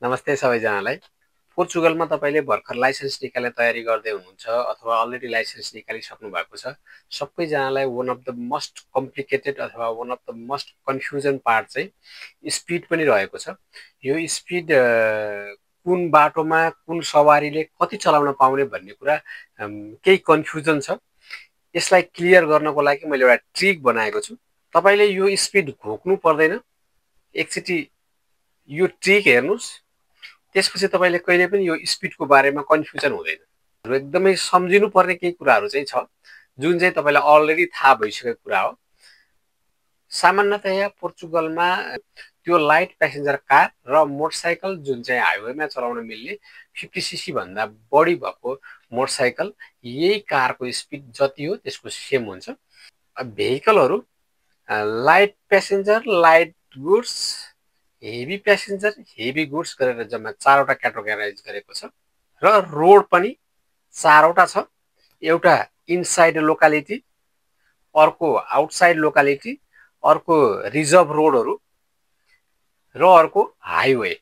नमस्ते सबैजनालाई। पोर्चुगलमा तपाईले भर्खर लाइसेन्स निकाल्ने तयारी गर्दै हुनुहुन्छ अथवा अलरेडी लाइसेन्स निकालिसक्नु भएको छ। सबैजनालाई one of the most complicated अथवा one of the most confusion part चाहिँ स्पिड पनि रहेको छ। यो स्पिड कुन बाटोमा कुन सवारीले कति चलाउन पाउने भन्ने कुरा केही कन्फ्युजन छ। यसलाई क्लियर गर्नको लागि मैले एउटा ट्रिक बनाएको छु। तपाईले यो स्पिड घोक्नु पर्दैन। एकचोटि यो ट्रिक हेर्नुस्, त्यसपछि तपाईले कहिले पनि यो स्पिडको बारेमा कन्फ्युजन हुँदैन। एकदमै सम्झिनु पर्ने केही कुराहरू चाहिँ छ जुन चाहिँ तपाईलाई अलरेडी थाहा भइसकेको कुरा हो। सामान्यतया पोर्चुगलमा त्यो लाइट प्यासेन्जर कार र मोटरसाइकल जुन चाहिँ हाइवेमा चलाउन मिल्ने 50 सीसी भन्दा बढी भएको मोटरसाइकल, यही कारको स्पिड जति हो त्यसको सेम हुन्छ। भेहिकलहरू light passenger, light goods, heavy passenger, heavy goods गरेर जम्मा 4वटा क्याटेगोराइज गरेको छ। र रोड पनि 4वटा छ। एउटा इनसाइड लोकालिटी, अर्को आउटसाइड लोकालिटी, अर्को रिजर्भ रोडहरू र अर्को हाइवे।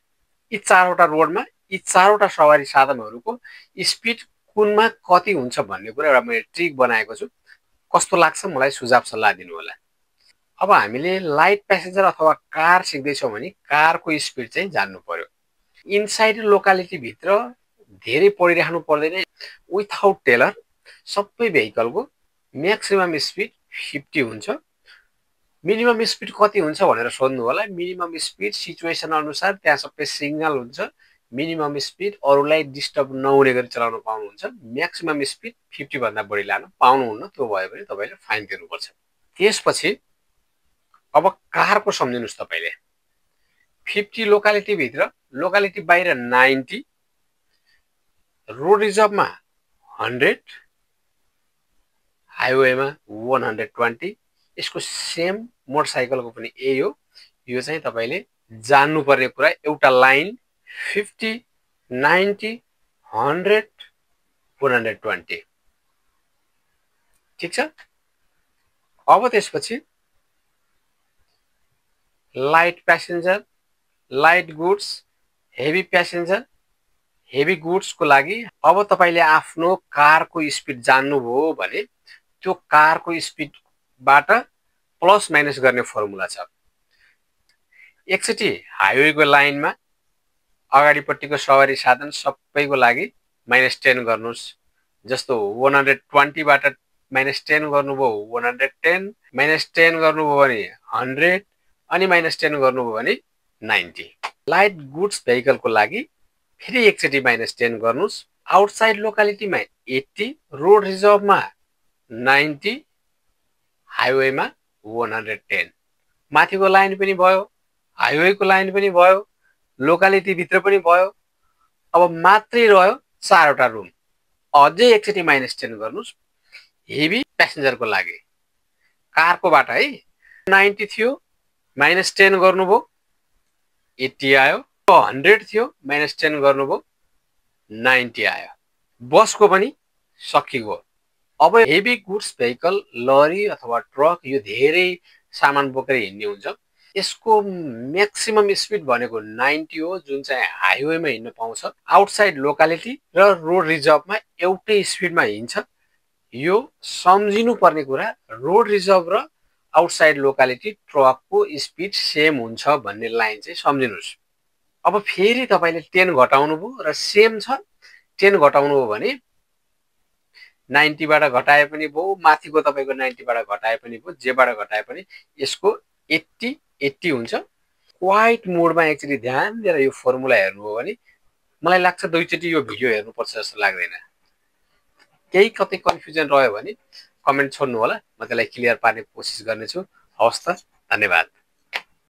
यी 4वटा रोडमा यी 4वटा सवारी साधनहरूको स्पिड कुनमा कति हुन्छ भन्ने कुरा एउटा मैले ट्रिक बनाएको छु। कस्तो लाग्छ मलाई सुझाव सल्लाह दिनु होला। अब हामीले लाइट प्यासेन्जर अथवा कार सिक्दैछौँ भने कारको स्पिड चाहिँ जान्नु पर्यो। इनसाइड लोकालिटी भित्र धेरै पढिराख्नु पर्दैन। विथआउट टेलर सबै भेहिकलको म्याक्सिमम स्पिड 50 हुन्छ। मिनिमम स्पिड कति हुन्छ भनेर सोध्नु होला। मिनिमम स्पिड सिचुएसन अनुसार त्यहाँ सबै सिग्नल हुन्छ। मिनिमम स्पिड अरूलाई डिस्टर्ब नहुने गरी चलाउन पाउनुहुन्छ। म्याक्सिमम स्पिड 50 भन्दा बढी लान पाउनुहुन्न। त्यो भयो भने तपाईले फाइन तिर्नुपर्छ। त्यसपछि अब कारको सम्झिनुस् तपाईले। 50 लोकालिटी भित्र, लोकालिटी बाहिर 90, रोड रिजर्भमा 100, हाइवेमा 120। यसको सेम मोटरसाइकलको पनि यही हो। यो चाहिँ तपाईले जान्नुपर्ने कुरा। एउटा लाइन 50, 90, 100, 120। ठीक छ। अब त्यसपछि light passenger, light goods, heavy passenger, heavy गुड्सको लागि अब तपाईले आफ्नो कारको स्पिड जान्नुभयो भने त्यो कारको स्पिडबाट प्लस माइनस गर्ने फर्मुला छ। एकचोटि हाइवेको लाइनमा अगाडिपट्टिको सवारी साधन सबैको लागि -10 गर्नुस्। जस्तो 120 बाट -10 गर्नुभयो 110, -10 गर्नुभयो भने 100 अनि -10 गर्नुभयो भने 90। लाइट गुड्स भेहिकलको लागि फेरि एकचोटि -10 गर्नुस्। आउटसाइड लोकालिटीमा 80, रोड रिजर्भमा 90, हाइवेमा 110। माथिको लाइन पनि भयो, हाइवेको लाइन पनि भयो, लोकालिटी भित्र पनि भयो। अब मात्रै रह्यो 4वटा रुम। अझै एकचोटि -10 गर्नुस्। हेभी प्यासेन्जरको लागि कारको बाट है 90 थियो, -10 गर्नुभयो 80 आयो। 100 थियो, -10 गर्नुभयो 90 आयो। बसको पनि सकिगयो। अब हेभी गुड्स भेहिकल, लरी अथवा ट्रक, यो धेरै सामान बोकेर हिँड्ने हुन्छ। यसको म्याक्सिमम स्पिड भनेको 90 हो, जुन चाहिँ हाइवेमा हिँड्न पाउँछ। आउटसाइड लोकालिटी र रोड रिजर्भमा एउटै स्पिडमा हिँड्छ। यो सम्झिनु पर्ने कुरा। रोड रिजर्भ र आउटसाइड लोकालिटी ट्रकको स्पिड सेम हुन्छ भन्ने लाइन चाहिँ सम्झिनुस्। अब फेरि तपाईले 10 घटाउनु भयो र सेम छ। 10 घटाउनु हो भने 90 बाट घटाए पनि भयो, माथिको तपाईको 90 बाट घटाए पनि भयो, जेबाट घटाए पनि यसको 80 हुन्छ। क्वाइट मोडमा एकचोटि ध्यान दिएर यो फर्मुला हेर्नुभयो भने मलाई लाग्छ दुईचोटि यो भिडियो हेर्नुपर्छ जस्तो लाग्दैन। केही कतै कन्फ्युजन रह्यो भने कमेन्ट छोड्नु होला। म त्यसलाई क्लियर पार्ने कोसिस गर्नेछु। हवस् त, धन्यवाद।